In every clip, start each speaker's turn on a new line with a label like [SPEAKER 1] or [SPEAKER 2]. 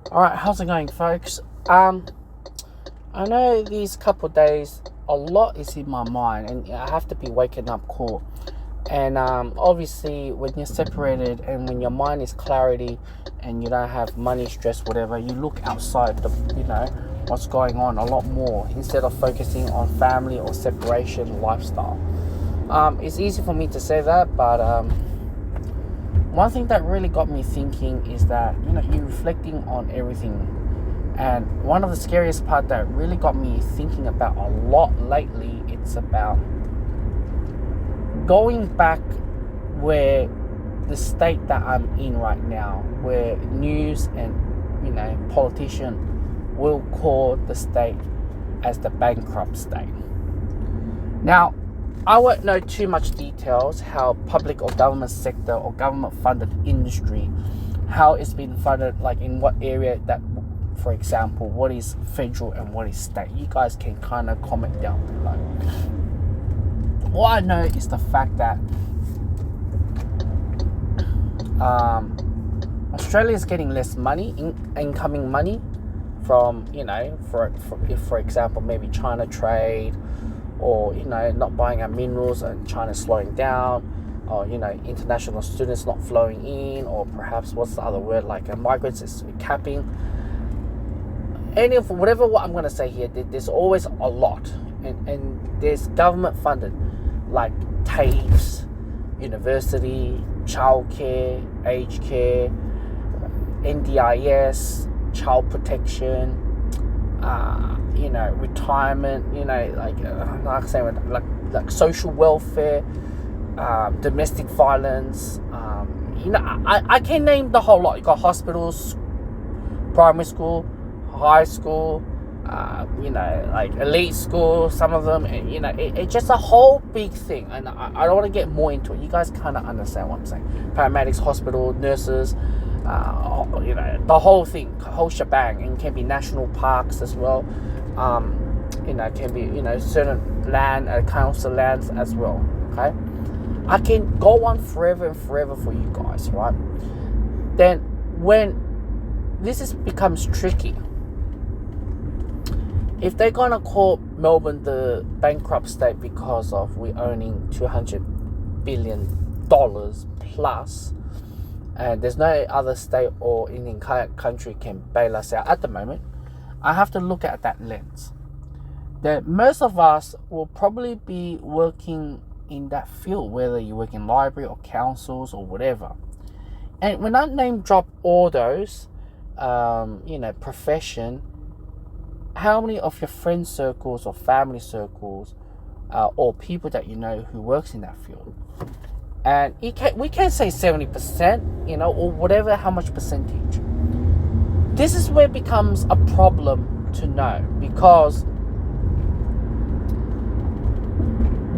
[SPEAKER 1] Alright, how's it going, folks? I know these couple of days a lot is in my mind, and I have to be waking up cool. And obviously, when you're separated and when your mind is clarity and you don't have money stress, whatever, you look outside what's going on a lot more instead of focusing on family or separation lifestyle. It's easy for me to say that, but one thing that really got me thinking is that you're reflecting on everything. And one of the scariest part that really got me thinking about a lot lately, it's about going back where the state that I'm in right now, where news and politician will call the state as the bankrupt state. Now, I won't know too much details how public or government sector or government funded industry, how it's been funded, like in what area that, for example, what is federal and what is state. You guys can kind of comment down below. What I know is the fact that Australia is getting less money, incoming money from, for example, maybe China trade, or not buying our minerals and China slowing down, or international students not flowing in, or perhaps what's the other word, like migrants is capping. Any of whatever what I'm going to say here, there's always a lot, and there's government funded like TAFEs, university, childcare, aged care, NDIS, child protection, retirement, like I say, like social welfare, domestic violence. I can name the whole lot. You got hospitals, primary school, high school, like elite school, some of them, it's just a whole big thing, and I don't want to get more into it. You guys kind of understand what I'm saying. Paramedics, hospital, nurses, the whole thing, whole shebang, and can be national parks as well. Can be, certain land, council lands as well, okay? I can go on forever and forever for you guys, right? Then when becomes tricky, if they're gonna call Melbourne the bankrupt state because of we owning $200 billion plus, and there's no other state or Indian country can bail us out at the moment, I have to look at that lens. That most of us will probably be working in that field, whether you work in library or councils or whatever. And when I name drop all those, profession, how many of your friend circles or family circles or people that who works in that field? And we can't say 70%, or whatever, how much percentage. This is where it becomes a problem to know, because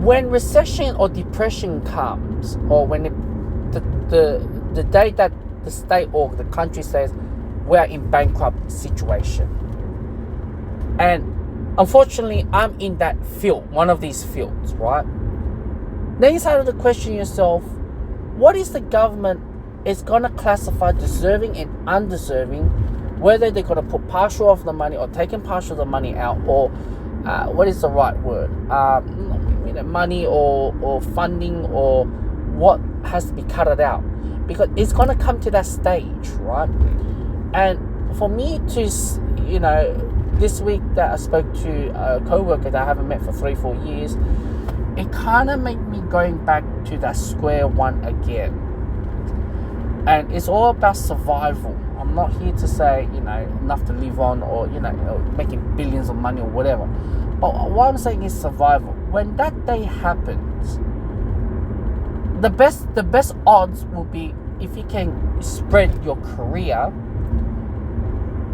[SPEAKER 1] when recession or depression comes, or when the day that the state or the country says we're in bankrupt situation, and unfortunately I'm in that field, one of these fields, right? Then you start to question yourself, what is the government is going to classify deserving and undeserving, whether they're going to put partial of the money or taking partial of the money out, or what is the right word, money or funding, or what has to be cut out, because it's going to come to that stage, right? And for me to, this week that I spoke to a co-worker that I haven't met for 3-4 years, it kind of made me going back to that square one again. And it's all about survival. I'm not here to say, enough to live on, or, making billions of money or whatever. But what I'm saying is survival. When that day happens, the best odds will be if you can spread your career.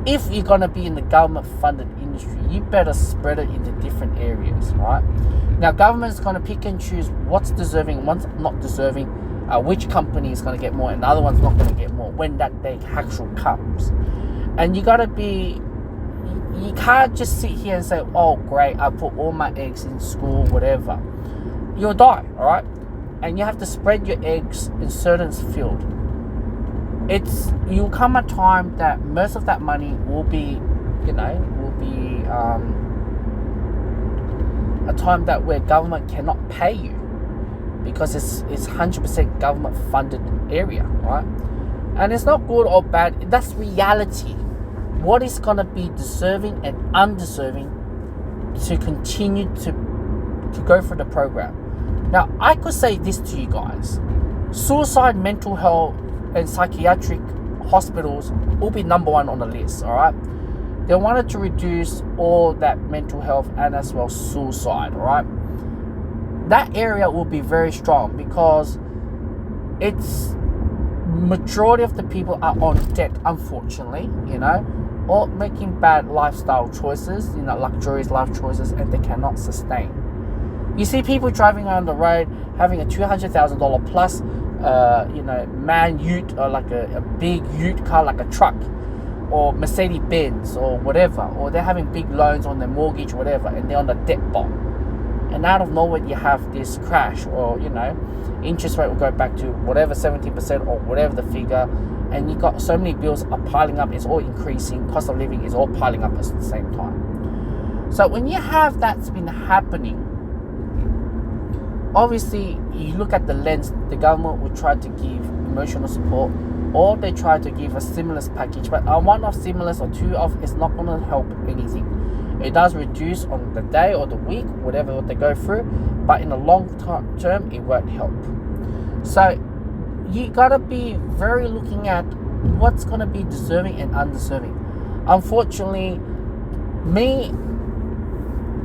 [SPEAKER 1] If you're going to be in the government-funded industry, you better spread it into different areas, right? Now, government's going to pick and choose what's deserving, what's not deserving, which company is going to get more, and the other one's not going to get more when that day actually comes. And you got to be... You can't just sit here and say, oh, great, I put all my eggs in school, whatever. You'll die, all right? And you have to spread your eggs in certain field. you'll come a time that most of that money will be, a time that where government cannot pay you, because it's 100% government funded area, right? And it's not good or bad, that's reality. What is going to be deserving and undeserving to continue to go through the program. Now, I could say this to you guys: suicide, mental health, and psychiatric hospitals will be number one on the list, all right? They wanted to reduce all that mental health and as well suicide, all right? That area will be very strong because it's majority of the people are on debt, unfortunately, or making bad lifestyle choices, luxurious life choices, and they cannot sustain. You see people driving on the road having a $200,000 plus man ute, or like a big ute car, like a truck or Mercedes Benz or whatever, or they're having big loans on their mortgage, whatever, and they're on the debt bomb. And out of nowhere you have this crash, or interest rate will go back to whatever 17% or whatever the figure, and you got so many bills are piling up, it's all increasing, cost of living is all piling up at the same time. So when you have that's been happening, obviously you look at the lens, the government will try to give emotional support, or they try to give a stimulus package, but a one-off stimulus or two-off is not going to help anything. It does reduce on the day or the week, whatever they go through, but in the long term, it won't help. So you gotta be very looking at what's gonna be deserving and undeserving. Unfortunately, me,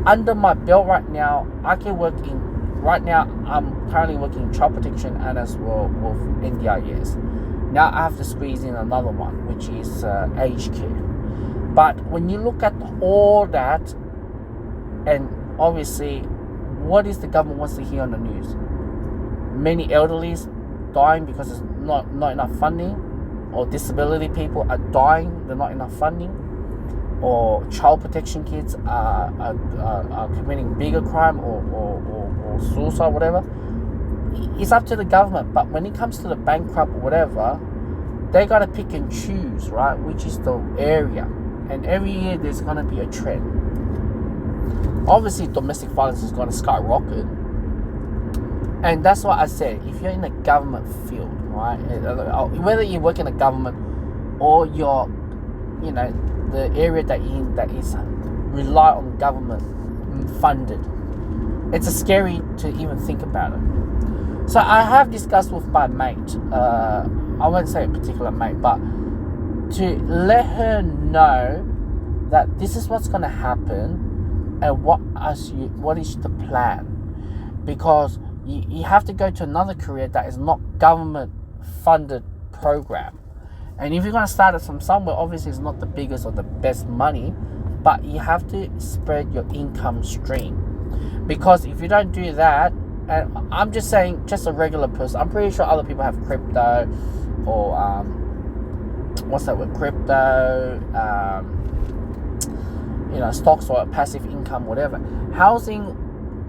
[SPEAKER 1] under my belt right now, I can work in. Right now, I'm currently working in child protection and as well with NDIS. Now I have to squeeze in another one, which is aged care. But when you look at all that, and obviously, what is the government wants to hear on the news? Many elderlies dying because there's not enough funding, or disability people are dying, there's not enough funding, or child protection kids are committing bigger crime or suicide, whatever. It's up to the government. But when it comes to the bankrupt or whatever, they got to pick and choose, right, which is the area. And every year there's going to be a trend. Obviously, domestic violence is going to skyrocket. And that's what I said. If you're in a government field, right, whether you work in a government or you're, the area that you're in that is rely on government funded, it's scary to even think about it. So I have discussed with my mate, I won't say a particular mate, but to let her know that this is what's going to happen and what is the plan, because you have to go to another career that is not government funded program. And if you're going to start it from somewhere, obviously it's not the biggest or the best money, but you have to spread your income stream, because if you don't do that, and I'm just saying, just a regular person, I'm pretty sure other people have crypto or what's that word, crypto, stocks or passive income, whatever. Housing,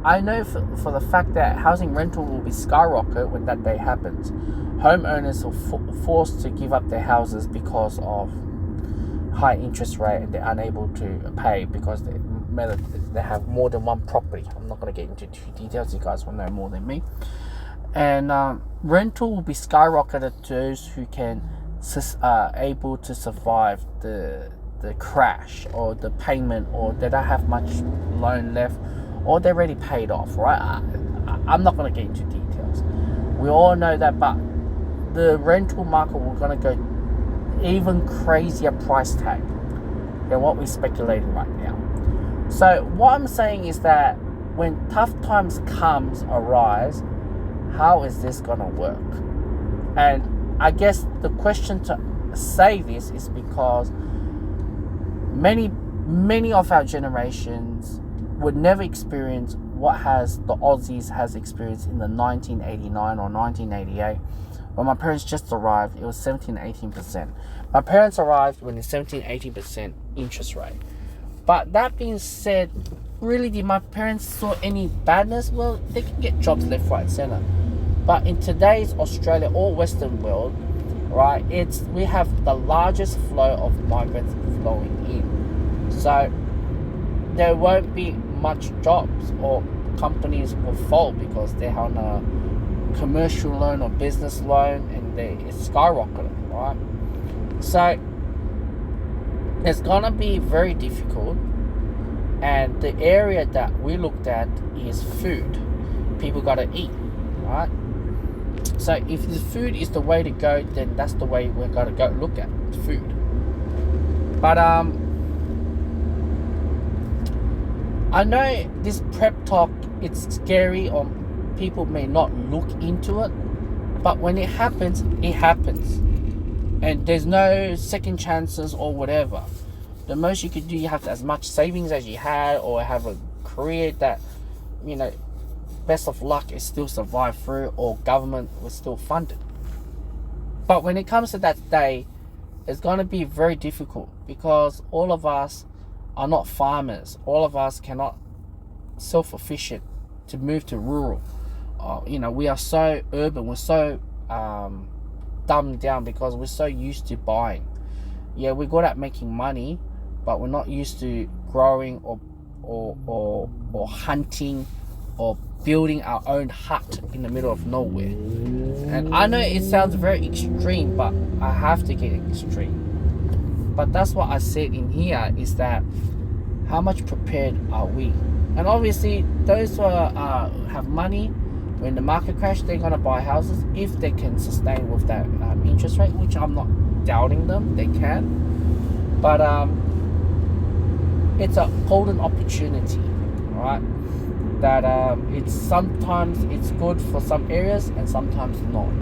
[SPEAKER 1] I know for the fact that housing rental will be skyrocket when that day happens. Homeowners are forced to give up their houses because of high interest rate, and they're unable to pay because they have more than one property. I'm not going to get into too details, you guys will know more than me. And rental will be skyrocketed to those who can able to survive the crash or the payment, or they don't have much loan left, or they're already paid off, right? I'm not going to get into details. We all know that, but the rental market we're going to go even crazier price tag than what we're speculating right now. So what I'm saying is that when tough times arise, how is this going to work? And I guess the question to say this is because many of our generations would never experience what the Aussies has experienced in the 1989 or 1988. When my parents just arrived, it was 17-18%. My parents arrived when it's 17-18% interest rate. But that being said, really, did my parents saw any badness? Well, they can get jobs left, right, center. But in today's Australia or Western world, right? We have the largest flow of migrants flowing in, so there won't be much jobs, or companies will fall because they're on a commercial loan or business loan, and it's skyrocketing, right? So it's gonna be very difficult. And the area that we looked at is food. People gotta eat, right? So if the food is the way to go, then that's the way we're gonna go look at food. But I know this prep talk, it's scary, or people may not look into it, but when it happens, and there's no second chances or whatever. The most you could do, you have as much savings as you had, or have a career that, best of luck, is still survive through, or government will still fund it. But when it comes to that day, it's going to be very difficult, because all of us are not farmers. All of us cannot self-sufficient to move to rural. We are so urban. We're so dumbed down because we're so used to buying. Yeah, we're good at making money, but we're not used to growing or hunting or building our own hut in the middle of nowhere. And I know it sounds very extreme, but I have to get extreme. But that's what I said in here, is that how much prepared are we? And obviously, those who have money, when the market crash, they're gonna buy houses if they can sustain with that interest rate, which I'm not doubting them, they can. But it's a golden opportunity, right? That sometimes it's good for some areas and sometimes not.